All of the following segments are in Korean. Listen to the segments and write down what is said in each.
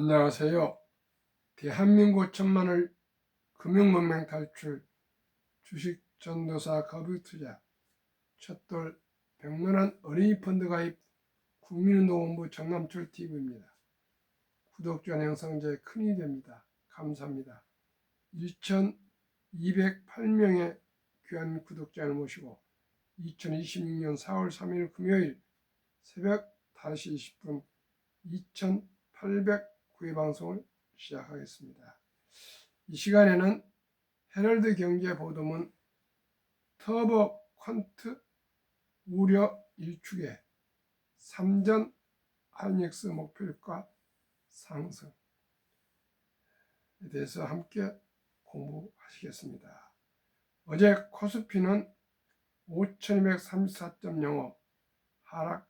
안녕하세요. 대한민국 천만을 금융문맹 탈출, 주식 전도사 거부투자, 첫돌 100만원 어린이 펀드 가입 국민운동본부 정남출TV입니다. 구독자 영상제 큰이 됩니다. 감사합니다. 1208명의 귀한 구독자를 모시고 2026년 4월 3일 금요일 새벽 5시 20분 2809회 방송을 시작하겠습니다. 이 시간에는 헤럴드 경제 보도문 터보 퀀트 우려 일축에 3전 하이닉스 목표가 상승에 대해서 함께 공부하시겠습니다. 어제 코스피는 5234.05 하락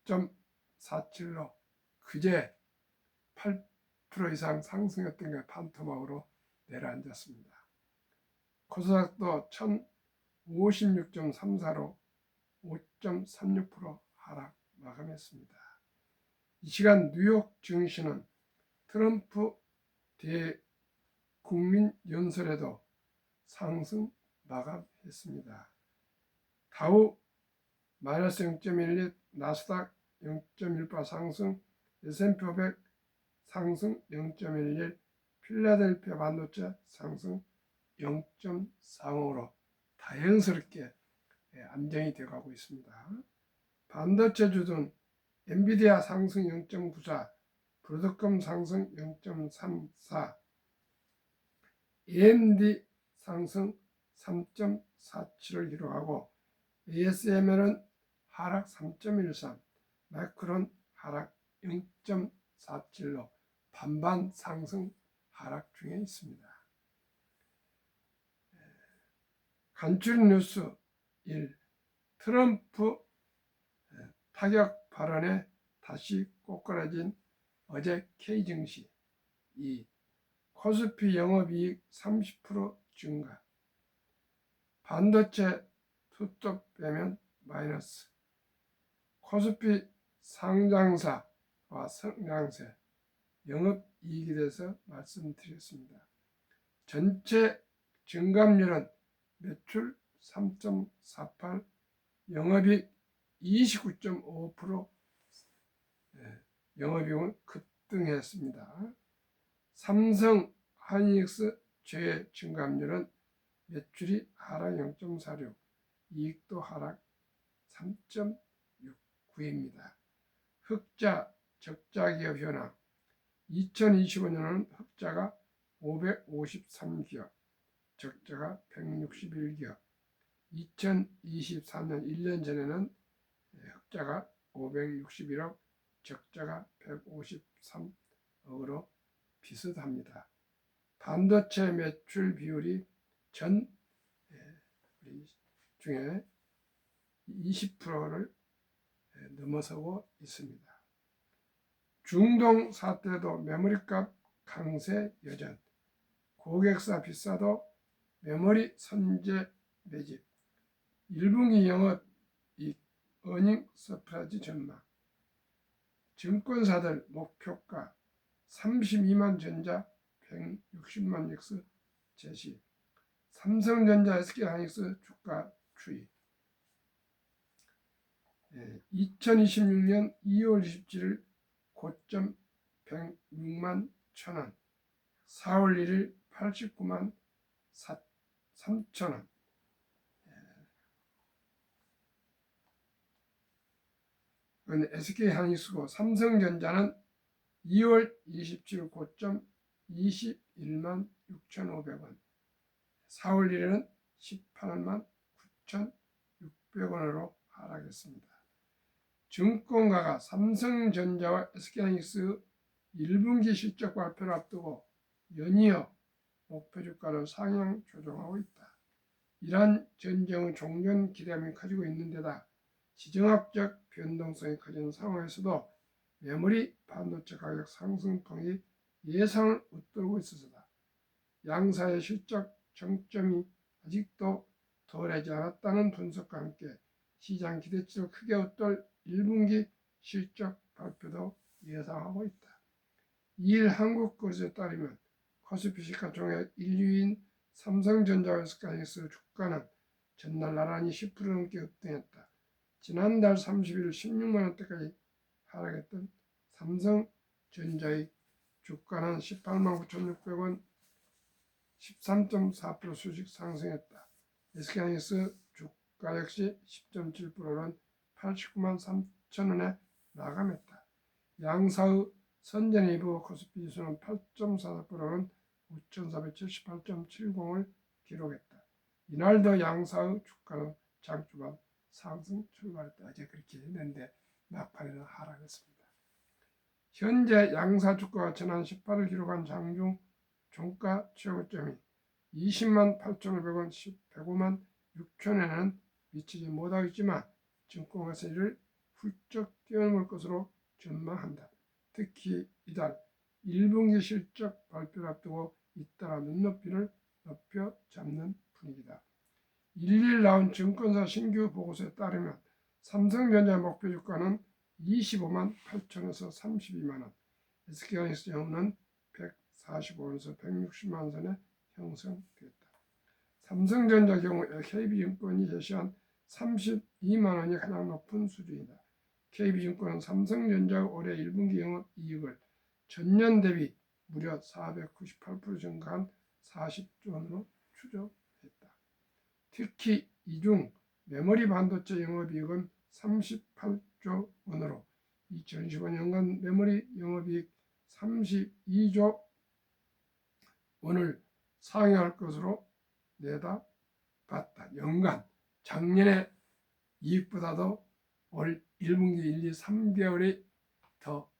4.47로 그제 8% 이상 상승했던 게 판토막으로 내려앉았습니다. 코스닥도 1056.34로 5.36% 하락 마감했습니다. 이 시간 뉴욕 증시는 트럼프 대국민 연설에도 상승 마감했습니다. 다우 마이너스 0.12, 나스닥 0.18 상승, S&P 500 상승 0.11, 필라델피아 반도체 상승 0.45로 다행스럽게 안정이 되어가고 있습니다. 반도체 주둔 엔비디아 상승 0.94, 브로드컴 상승 0.34, AMD 상승 3.47을 기록하고 ASML은 하락 3.13, 마이크론 하락 0.47로 반반 상승 하락 중에 있습니다. 간추린 뉴스 1. 트럼프 타격 발언에 다시 꼬꾸라진 어제 K증시 2. 코스피 영업이익 30% 증가, 반도체 투톱 빼면 마이너스, 코스피 상장사와 성장세 영업이익에 대해서 말씀드렸습니다. 전체 증감률은 매출 3.48, 영업이익 29.5%, 영업이익은 급등했습니다. 삼성 하이닉스 제외 증감률은 매출이 하락 0.46, 이익도 하락 3.69입니다. 흑자, 적자 기업 현황 2025년은 흑자가 553기업, 적자가 161기업, 2024년 1년 전에는 흑자가 561억, 적자가 153억으로 비슷합니다. 반도체 매출 비율이 전 중에 20%를 넘어서고 있습니다. 중동 사태도 메모리값 강세 여전, 고객사 비싸도 메모리 선제 매집, 1분기 영업이익 어닝 서프라이즈 전망, 증권사들 목표가 32만 전자 160만 닉스 제시, 삼성전자 SK하이닉스 주가 추이. 2026년 2월 27일 고점 106만 1000원, 4월 1일 89만 3천원. 이건 SK하이닉스고, 삼성전자는 2월 27일 고점 21만 6,500원, 4월 1일은 18만 9,600원으로 하락했습니다. 증권가가 삼성전자와 SK하이닉스 1분기 실적 발표를 앞두고 연이어 목표 주가를 상향 조정하고 있다. 이러한 전쟁은 종전 기대감이 커지고 있는 데다 지정학적 변동성이 커지는 상황에서도 메모리 반도체 가격 상승폭이 예상을 웃돌고 있어서다. 양사의 실적 정점이 아직도 도래하지 않았다는 분석과 함께 시장 기대치를 크게 웃돌 1분기 실적 발표도 예상하고 있다. 2일 한국거래소에 따르면 코스피 시가총액 1위인 삼성전자와 SK하이닉스 주가는 전날 나란히 10% 넘게 급등했다. 지난달 30일 16만 원대까지 하락했던 삼성전자의 주가는 18만 9,600원 13.4% 수직 상승했다. SK하이닉스 주가 역시 10.7%는 89만 3천 원에 마감했다. 양사의 선전 일부 코스피 지수는 8.44%는 5,478.70을 기록했다. 이날도 양사의 주가는 장초반 상승 출발했다. 어제 그렇게 했는데 막판에는 하락했습니다. 현재 양사 주가가 지난 18일 기록한 장중 종가 최고점이 20만 8,500원, 105만 6천원에는 미치지 못하겠지만 증권회사 이를 훌쩍 뛰어넘을 것으로 전망한다. 특히 이달 1분기 실적 발표를 앞두고 잇따라 눈높이를 높여 잡는 분위기다. 1일 나온 증권사 신규 보고서에 따르면 삼성전자 목표 주가는 25만 8천에서 32만 원, SK하이닉스 영업은 145원에서 160만 선에 형성됐다. 삼성전자 경우 KB증권이 제시한 32만 원이 가장 높은 수준이다. KB증권은 삼성전자의 올해 1분기 영업이익을 전년 대비 무려 498% 증가한 40조 원으로 추정했다. 특히 이 중 메모리 반도체 영업이익은 38조 원으로 2015년간 메모리 영업이익 32조 원을 상회할 것으로 내다봤다. 연간 작년의 이익보다도 올 1분기 1, 2, 3개월이 더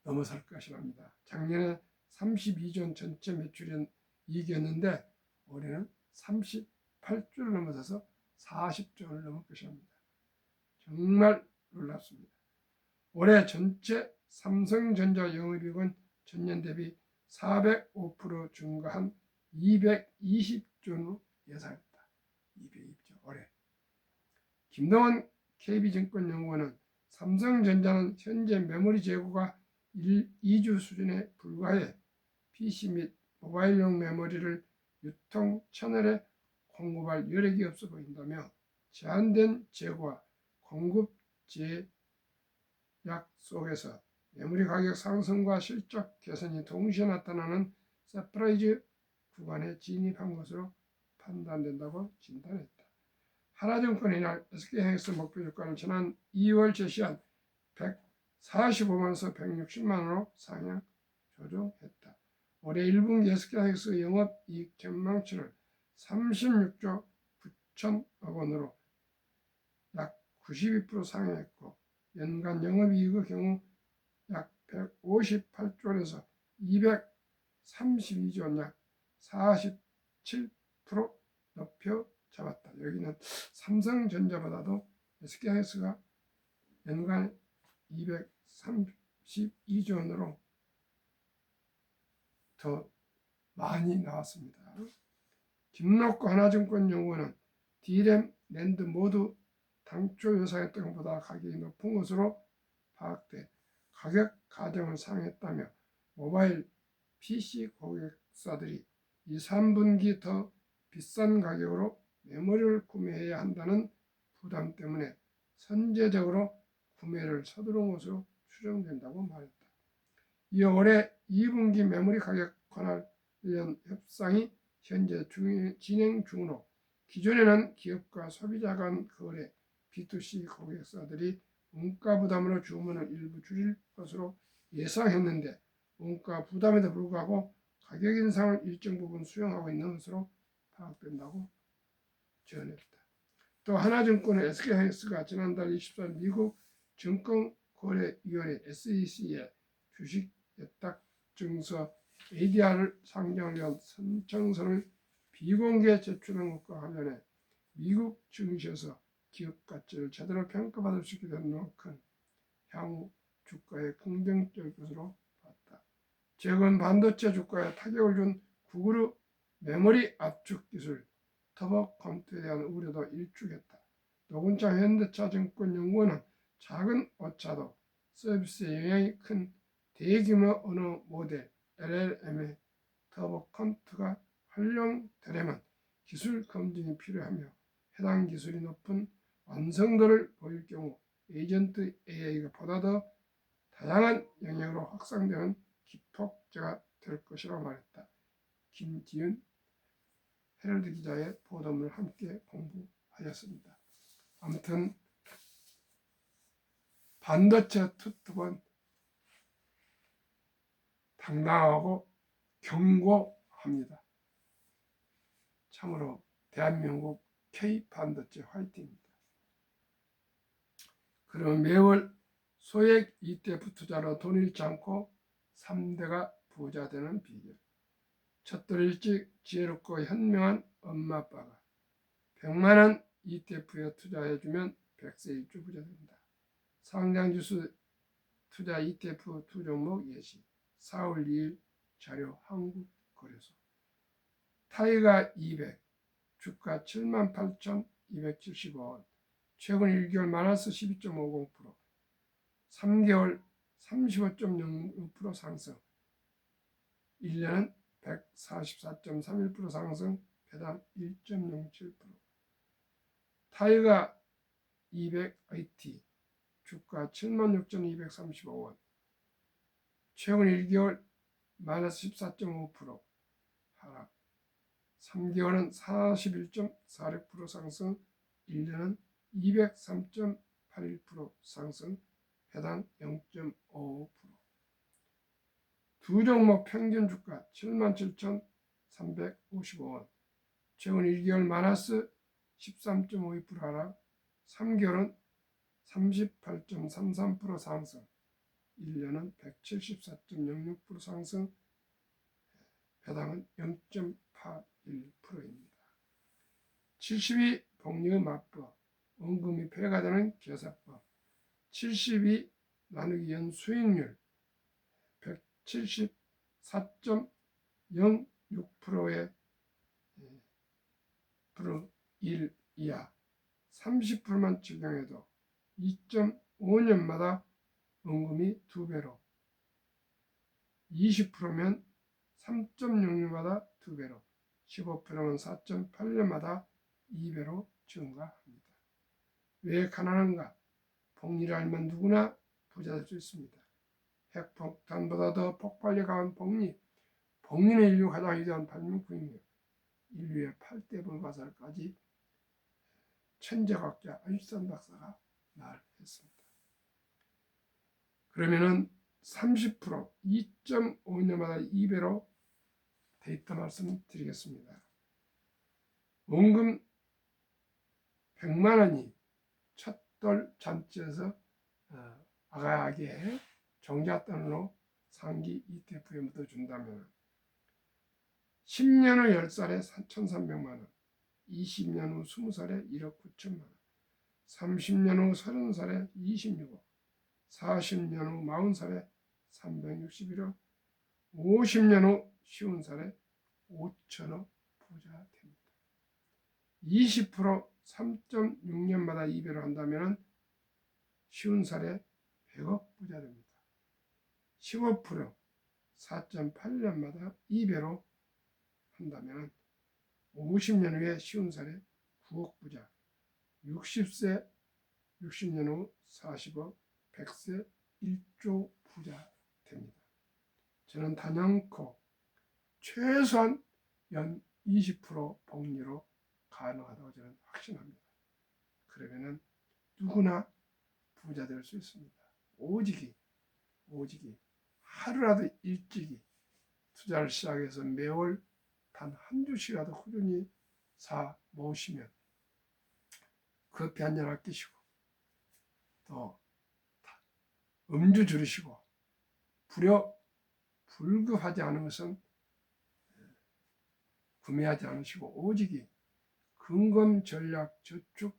넘어설 것이랍니다. 작년에 32조 원 전체 매출은 이익이었는데 올해는 38조를 넘어서서 40조 원을 넘을 것이랍니다. 정말 놀랍습니다. 올해 전체 삼성전자 영업이익은 전년 대비 405% 증가한 220조 원으로 예상했다. 220조 올해. 김동원 KB증권 연구원은 삼성전자는 현재 메모리 재고가 2주 수준에 불과해 PC 및 모바일용 메모리를 유통 채널에 공급할 여력이 없어 보인다며 제한된 재고와 공급 제약 속에서 메모리 가격 상승과 실적 개선이 동시에 나타나는 서프라이즈 구간에 진입한 것으로 판단된다고 진단했다. 하나증권이 이날 SK하이닉스 목표 주가를 지난 2월 제시한 145만에서 160만원으로 상향 조정했다. 올해 1분기 SK하이닉스 영업이익 전망치를 36조 9천억 원으로 약 92% 상향했고 연간 영업이익의 경우 약 158조 원에서 232조 원 약 47% 높여 잡았다. 여기는 삼성전자보다도 SK하이닉스가 연간 232조 원으로 더 많이 나왔습니다. 김록고 하나증권 연구원은 D램, 낸드 모두 당초 예상했던 것보다 가격이 높은 것으로 파악돼 가격 가정을 상했다며 모바일 PC 고객사들이 2, 3분기 더 비싼 가격으로 메모리를 구매해야 한다는 부담 때문에 선제적으로 구매를 서두른 것으로 추정된다고 말했다. 이 올해 2분기 메모리 가격 관련 협상이 현재 진행 중으로 기존에는 기업과 소비자 간 거래 B2C 고객사들이 원가 부담으로 주문을 일부 줄일 것으로 예상했는데 원가 부담에도 불구하고 가격 인상을 일정 부분 수용하고 있는 것으로 파악된다고 전했다. 또 하나증권은 SK하이닉스가 지난달 24일 미국 증권거래위원회 SEC에 주식 예탁증서 ADR을 상장을 위한 신청서를 비공개 제출한 것과 관련해 미국 증시에서 기업 가치를 제대로 평가받을 수 있게 된 만큼 향후 주가에 긍정적일 것으로 봤다. 최근 반도체 주가에 타격을 준 구글의 메모리 압축 기술 터보 컴퓨터에 대한 우려도 일축했다. 노근창 현대차 증권연구원은 작은 오차도 서비스에 영향이 큰 대규모 언어 모델 LLM의 터보 컴퓨터가 활용되려면 기술 검증이 필요하며 해당 기술이 높은 완성도를 보일 경우 에이전트 AI가 보다 더 다양한 영역으로 확산되는 기폭제가 될 것이라고 말했다. 김지윤 헤럴드 기자의 보도를 함께 공부하였습니다. 아무튼 반도체 투톱은 당당하고 경고합니다. 참으로 대한민국 K반도체 화이팅입니다. 그러면 매월 소액 ETF 투자로 돈 잃지 않고 3대가 부자 되는 비결. 첫돌 일찍 지혜롭고 현명한 엄마 아빠가 100만원 ETF에 투자해주면 100세 일주 부자 된다. 상장지수 투자 ETF 두 종목 예시. 4월 2일 자료 한국거래소. 타이가 200 주가 78,275원. 최근 1개월 마이너스 12.50%, 3개월 35.06% 상승, 1년은 144.31% 상승, 배당 1.07%. 타이가 200 IT 주가 76,235원. 최근 1개월 마이너스 14.5% 하락, 3개월은 41.46% 상승, 1년은 203.81% 상승, 배당 0.55%. 두 종목 평균 주가 77,355원. 최근 1개월 마이너스 13.52% 하락, 3개월은 38.33% 상승, 1년은 174.06% 상승, 배당은 0.81%입니다. 72 복리의 맞법, 원금이 배가 되는 계산법. 72 나누기 연 수익률 174.06%의 1 이하 30%만 적용해도 2.5년마다 원금이 2배로, 20%면 3.6년마다 2배로, 15%면 4.8년마다 2배로 증가합니다. 왜 가난한가? 복리를 알면 누구나 부자 될 수 있습니다. 핵폭탄보다 더 폭발력 강한 복리. 복리는 인류 가장 위대한 발명품이며 인류의 8대 불가사까지 천재학자 아인슈타인 박사가 말했습니다. 그러면은 30% 2.5년마다 2배로 데이터 말씀드리겠습니다. 원금 100만 원이 첫돌 잔치에서 아가야게 종잣돈으로 상기 ETF에 묻어준다면 10년 후 10살에 1,300만 원, 20년 후 20살에 1억 9천만 원, 30년 후 30살에 26억, 40년 후 40살에 361억, 50년 후 50살에 5천억 부자 됩니다. 20% 3.6년마다 2배로 한다면 50살에 100억 부자 됩니다. 15% 4.8년마다 2배로 한다면 50년 후에 50살에 9억 부자, 60세 60년 후 40억, 100세 1조 부자 됩니다. 저는 단연코 최소한 연 20% 복리로 가능하다고 저는 확신합니다. 그러면은 누구나 부자 될 수 있습니다. 오직이 하루라도 일찍이 투자를 시작해서 매월 단 한 주씩이라도 꾸준히 사 모으시면 커피 한 잔 아끼시고 또 음주 줄이시고 불급하지 않은 것은 구매하지 않으시고 오직이 근검 전략 저축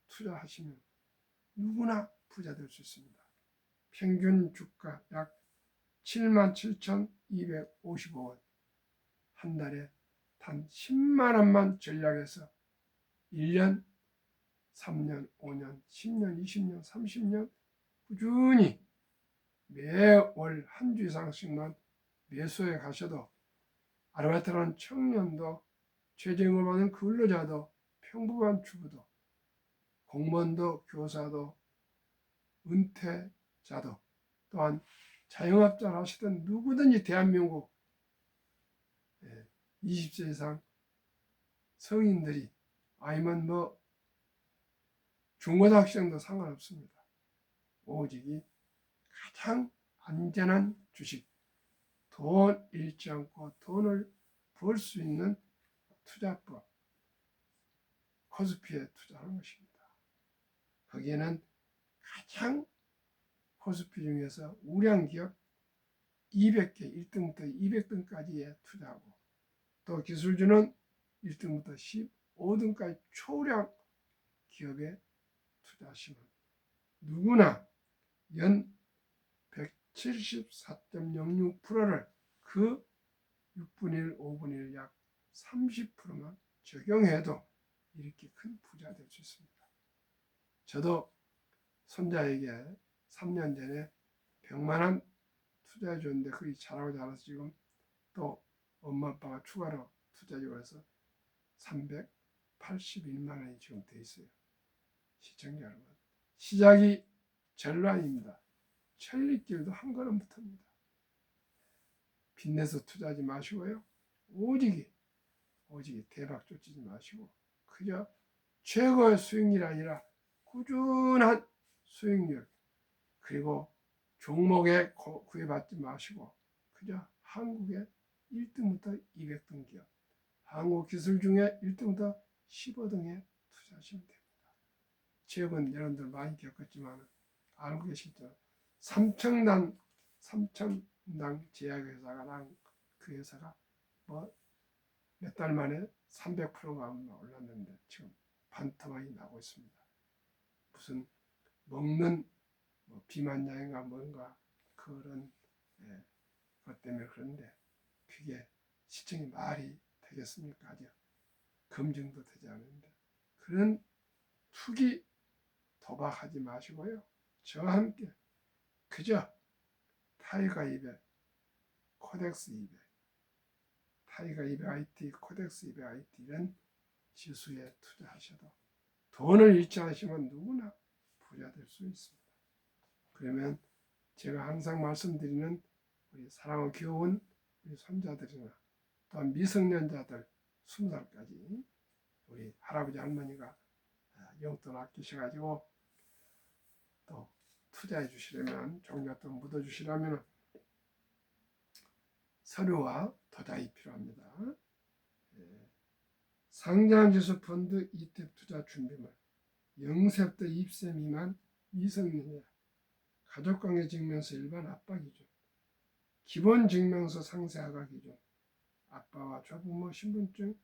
투자하시면 누구나 부자 될 수 있습니다. 평균 주가 약 77,255원. 한 달에 단 10만 원만 전략해서 1년, 3년, 5년, 10년, 20년, 30년 꾸준히 매월 한 주 이상씩만 매수해 가셔도 아르바이트라는 청년도 최저임금을 받는 근로자도 평범한 주부도 공무원도 교사도 은퇴자도 또한 자영업자를 하시던 누구든지 대한민국 20세 이상 성인들이 아니면 뭐 중고등학생도 상관없습니다. 오직이 가장 안전한 주식, 돈 잃지 않고 돈을 벌 수 있는 투자법, 코스피에 투자하는 것입니다. 거기에는 가장 코스피 중에서 우량 기업 200개, 1등부터 200등까지에 투자하고 또 기술주는 1등부터 15등까지 초량 기업에 투자하시면 누구나 연 174.06%를 그 6분의 1, 5분의 1, 약 30%만 적용해도 이렇게 큰 부자 될 수 있습니다. 저도 손자에게 3년 전에 100만 원 투자해 줬는데 그게 잘하고 자라서 지금 또 엄마 아빠가 추가로 투자해 줘서 381만 원이 지금 돼 있어요. 시청자 여러분, 시작이 전란입니다. 천리길도 한 걸음부터입니다. 빚내서 투자하지 마시고요. 오직이 대박 쫓지 마시고 그저 최고의 수익률이 아니라 꾸준한 수익률 그리고 종목에 구애받지 마시고 그저 한국의 1등부터 200등 기업, 한국 기술 중에 1등부터 15등에 투자하시면 됩니다. 최근 여러분들 많이 겪었지만 알고 계시죠? 삼청당 제약회사가 그 회사가 뭐 몇 달 만에 300%가 올랐는데 지금 반토막이 나고 있습니다. 무슨 먹는 뭐 비만약인가 뭔가 그런 것 때문에 그런데 그게 시청이 말이 되겠습니까? 아직 검증도 되지 않은데 그런 투기 도박하지 마시고요. 저와 함께 그저 타이거 200, 코덱스 200, 타이거 200 IT, 코덱스 200 IT 이런 지수에 투자하셔도 돈을 잃지 않으시면 누구나 부자 될 수 있습니다. 그러면 제가 항상 말씀드리는 우리 사랑하고 귀여운 우리 손자들이나 또한 미성년자들 20살까지 우리 할아버지 할머니가 용돈 아끼셔가지고 또 투자해 주시려면 종잣돈 묻어 주시려면 서류와 도장이 필요합니다. 상장지수 펀드 ETF 투자 준비물 0세부터 20세 미만 미성년자 가족관계 증명서 일반 아빠 기준 기본 증명서 상세 아가 기준 아빠와 조부모 신분증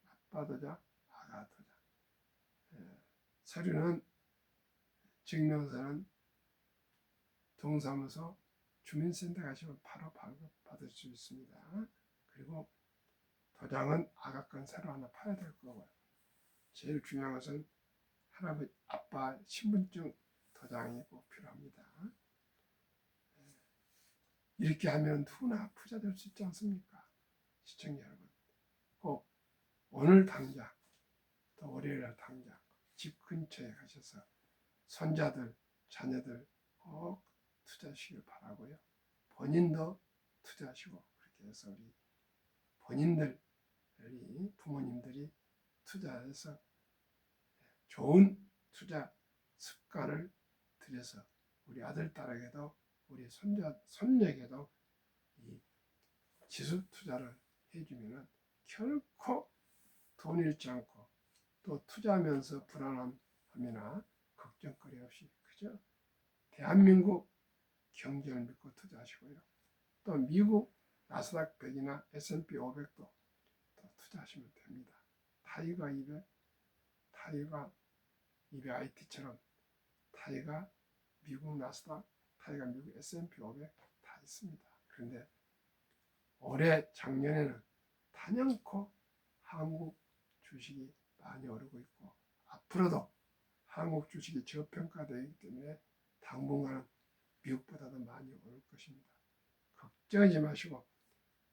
아빠 도장 아가 도장 서류는 증명서는 동사무소 주민센터 가시면 바로 발급받을 수 있습니다. 그리고 도장은 아가건 새로 하나 파야 될 거고요. 제일 중요한 것은 할아버지 아빠 신분증 도장이 꼭 필요합니다. 이렇게 하면 누구나 부자 될 수 있지 않습니까? 시청자 여러분, 꼭 오늘 당장 또 월요일 당장 집 근처에 가셔서 손자들, 자녀들 꼭 투자하시길 바라고요. 본인도 투자하시고 그렇게 해서 우리 본인들, 우리 부모님들이 투자해서 좋은 투자 습관을 들여서 우리 아들, 딸에게도 우리 손녀에게도 이 지수 투자를 해주면 결코 돈 잃지 않고 또 투자하면서 불안함이나 걱정거리 없이 그저 대한민국 경제를 믿고 투자하시고요. 또 미국 나스닥 100이나 S&P 500도 또 투자하시면 됩니다. 타이거 200, 타이거 200 IT처럼 타이거 미국 나스닥, 타이거 미국 S&P 500 다 있습니다. 그런데 올해 작년에는 단연코 한국 주식이 많이 오르고 있고 앞으로도 한국 주식이 저평가되기 때문에 당분간은 미국보다도 많이 많이 오를 것입니다. 걱정하지 마시고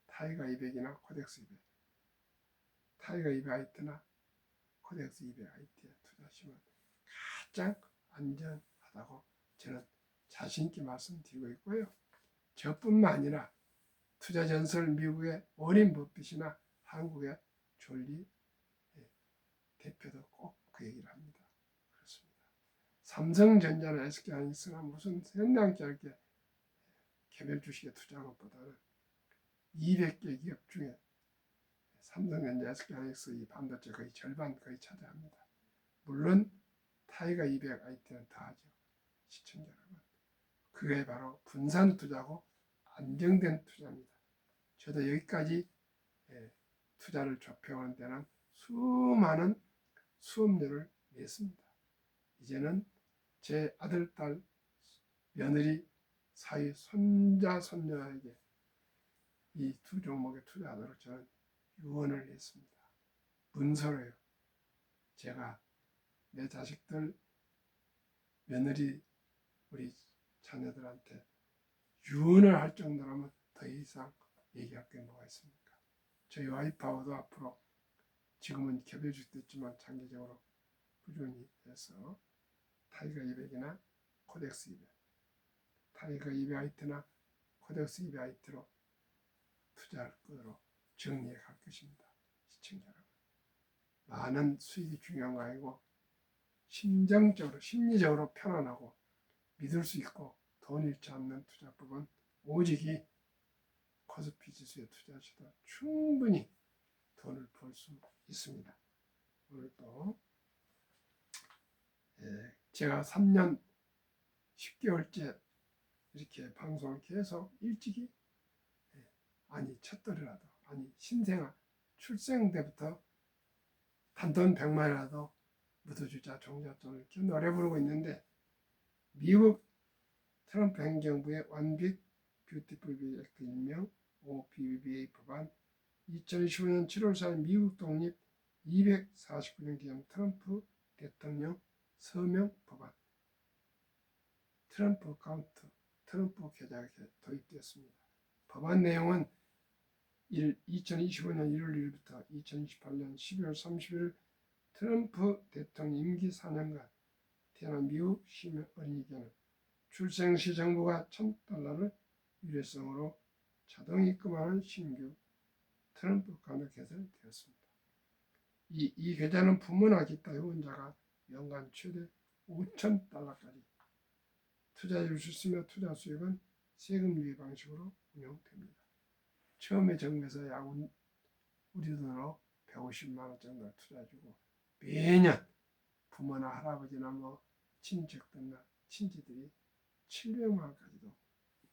타이거 200이나 코덱스 200, 타이거 200 아이트나 코덱스 200 아이트에 투자하시면 가장 안전하다고 저는 자신있게 말씀드리고 있고요. 저뿐만 아니라 투자 전설 미국의 워렌 버핏이나 한국의 졸리 대표도 꼭 그 얘기를 합니다. 그렇습니다. 삼성전자나 SK하이닉스나 무슨 현대한기업에 개별 주식에 투자하는 것보다는 200개 기업 중에 삼성전자, SK하이닉스 이 반도체 거의 절반 거의 차지합니다. 물론 타이거 200 아이티는 더하죠. 시청자 여러분. 그게 바로 분산 투자고 안정된 투자입니다. 저도 여기까지 투자를 접해오는 데는 수많은 수업료를 냈습니다. 이제는 제 아들, 딸, 며느리, 사위, 손자, 손녀에게 이 두 종목에 투자하도록 저는 유언을 했습니다. 문서로요. 제가 내 자식들, 며느리, 우리 자녀들한테 유언을 할 정도라면 더 이상 얘기할 게 뭐가 있습니까? 저희 와이프하고도 앞으로 지금은 개별주식 됐지만 장기적으로 꾸준히 해서 타이거 200이나 코덱스 200, 타이거 200 아이트나 코덱스 200 아이트로 투자할 것으로 정리해 갈 것입니다. 시청자 여러분. 많은 수익이 중요한 거 아니고 심정적으로, 심리적으로 편안하고 믿을 수 있고 돈 잃지 않는 투자법은 오직 이 코스피 지수에 투자하셔도 충분히 돈을 벌 수 있습니다. 오늘 또 제가 3년 10개월째 이렇게 방송을 계속 일찍이 아니 첫돌이라도 아니 신생아 출생 때부터 단돈 100만이라도 묻어주자 종잣돈을 이렇게 노래 부르고 있는데 미국 트럼프 행정부의 완빅 뷰티풀 빌 액트 일명 OBBA 법안 2015년 7월 4일 미국 독립 249년 기념 트럼프 대통령 서명 법안 트럼프 카운트 트럼프 계좌에 도입되었습니다. 법안 내용은 2025년 1월 1일부터 2028년 12월 30일 트럼프 대통령 임기 4년간 태어난 미국 시민 어린이에게는 출생 시 정부가 $1,000를 유례성으로 자동 입금하는 신규 트럼프 카드 개설되었습니다. 이 계좌는 부모나 기타 후원자가 연간 최대 $5,000까지 투자해 줄 수 있으며 투자 수익은 세금 유예 방식으로 운영됩니다. 처음에 정부에서 약 우리 돈으로 150만 원 정도 투자해주고 매년 부모나 할아버지나 뭐 친척들이나 친지들이 700만 원까지도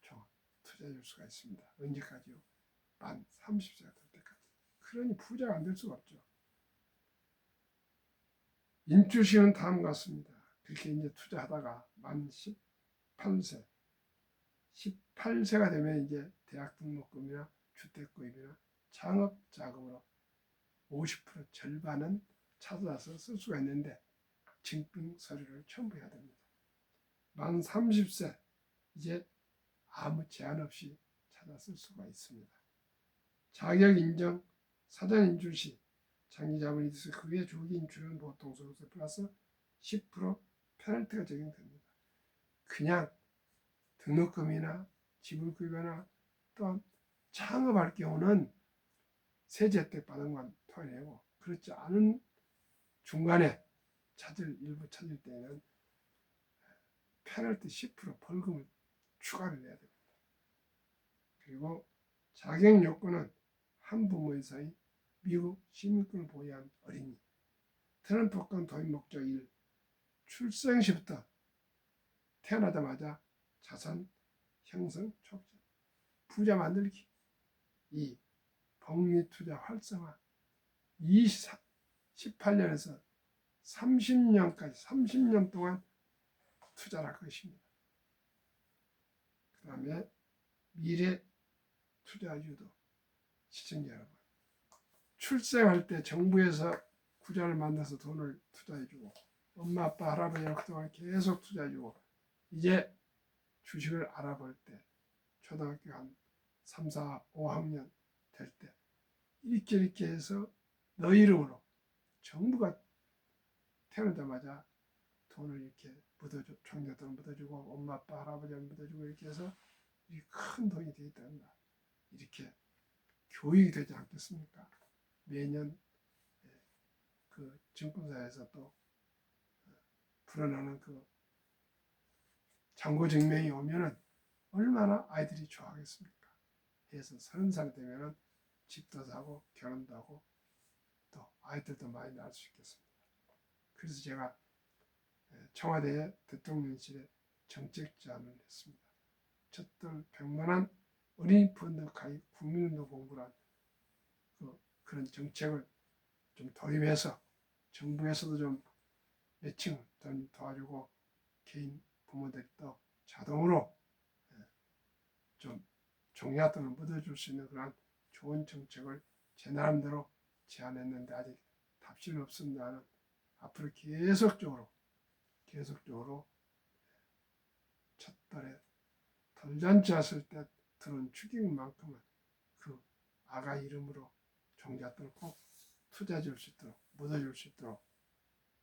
총 투자해 줄 수가 있습니다. 언제까지요? 만 30세가 될 때까지. 그러니 부자가 안 될 수가 없죠. 인출시는 다음과 같습니다. 그렇게 이제 투자하다가 만 18세, 18세가 되면 이제 대학 등록금이나 주택구입이나 창업자금으로 50% 절반은 찾아서 쓸 수가 있는데 증빙 서류를 첨부해야 됩니다. 만 30세 이제 아무 제한 없이 찾아 쓸 수가 있습니다. 자격 인정, 사전 인출 시 장기자본이 있어 그게 조기 인출은 보통 소득세 플러스 10% 페널티가 적용됩니다. 그냥 등록금이나 지불급여나 또한 창업할 경우는 세제 혜택 받은 건 토해내고 그렇지 않은 중간에 일부 찾을 때는 페널티 10% 벌금을 추가를 내야 됩니다. 그리고 자격 요건은 한 부모 이상의 미국 시민권을 보유한 어린이, 트럼프권 도입 목적 1, 출생 시부터 태어나자마자 자산 형성 촉진, 부자 만들기 2, 복리투자 활성화 18년에서 30년까지 30년 동안 투자를 할 것입니다. 그 다음에 미래 투자 유도 시청자 여러분 출생할 때 정부에서 구자를 만들어서 돈을 투자해주고 엄마 아빠 할아버지랑 그동안 계속 투자해주고 이제 주식을 알아볼 때 초등학교 한 3, 4, 5학년 될 때 이렇게 해서 너 이름으로 정부가 태어나자마자 돈을 이렇게 묻어줘, 종잣돈을 묻어주고 엄마 아빠 할아버지를 묻어주고 이렇게 해서 큰 돈이 되겠다. 이렇게 교육이 되지 않겠습니까? 매년 그 증권사에서 또 불어나는 그 잔고증명이 오면은 얼마나 아이들이 좋아하겠습니까? 해서 30살이 되면은 집도 사고 결혼도 하고 또 아이들도 많이 낳을 수 있겠습니다. 그래서 제가 청와대 대통령실에 정책 제안을 했습니다. 첫들 100만원 어린이 펀드 가입 국민운동 공부란 그런 정책을 좀 도입해서 정부에서도 좀 매칭 좀 도와주고 개인 부모들이 또 자동으로 좀 종잣돈을 묻어줄 수 있는 그런 좋은 정책을 제 나름대로 제안했는데 아직 답신은 없습니다는 앞으로 계속적으로 첫 달에 돌잔치 했을 때 들은 축의금만큼은 그 아가 이름으로 종잣돈을 꼭 투자해 줄 수 있도록 묻어줄 수 있도록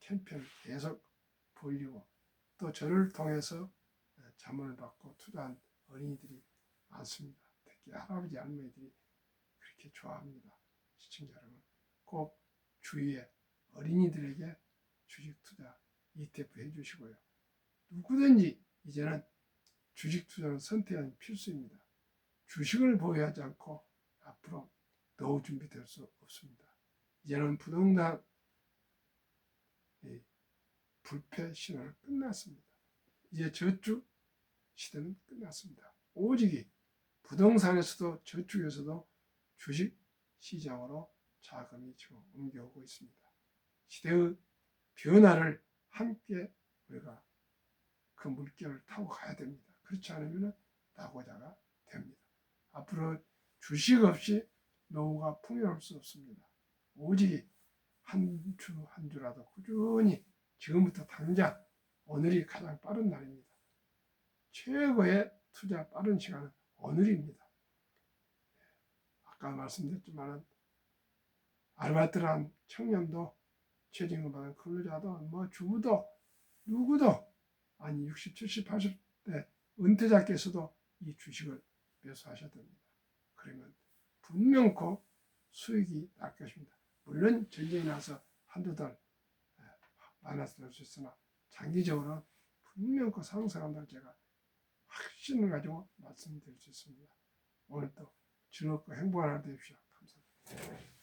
캠페인을 계속 벌이고 또 저를 통해서 자문을 받고 투자한 어린이들이 많습니다. 특히 할아버지 할머니들이 그렇게 좋아합니다. 시청자 여러분 꼭 주위에 어린이들에게 주식 투자 ETF 해주시고요. 누구든지 이제는 주식 투자는 선택은 필수입니다. 주식을 보유하지 않고 앞으로 노후 준비될 수 없습니다. 이제는 부동산 불패 신화는 끝났습니다. 이제 저축 시대는 끝났습니다. 오직 부동산에서도 저축에서도 주식 시장으로 자금이 지금 옮겨오고 있습니다. 시대의 변화를 함께 우리가 그 물결을 타고 가야 됩니다. 그렇지 않으면 낙오자가 됩니다. 앞으로 주식 없이 노후가 풍요로울 수 없습니다. 오직 한 주 한 주라도 꾸준히 지금부터 당장 오늘이 가장 빠른 날입니다. 최고의 투자 빠른 시간은 오늘입니다. 아까 말씀드렸지만 아르바이트를 한 청년도 최저임금 받은 근로자도 뭐 주부도 누구도 아니 60, 70, 80대 은퇴자께서도 이 주식을 매수하셔야 됩니다. 그러면 분명코 수익이 날 것입니다. 물론 전쟁이 나서 한두 달 마이너스 될 수 있으나 장기적으로 분명코 상승한다고 제가 확신을 가지고 말씀드릴 수 있습니다. 오늘 또 즐겁고 행복한 하루 되십시오. 감사합니다.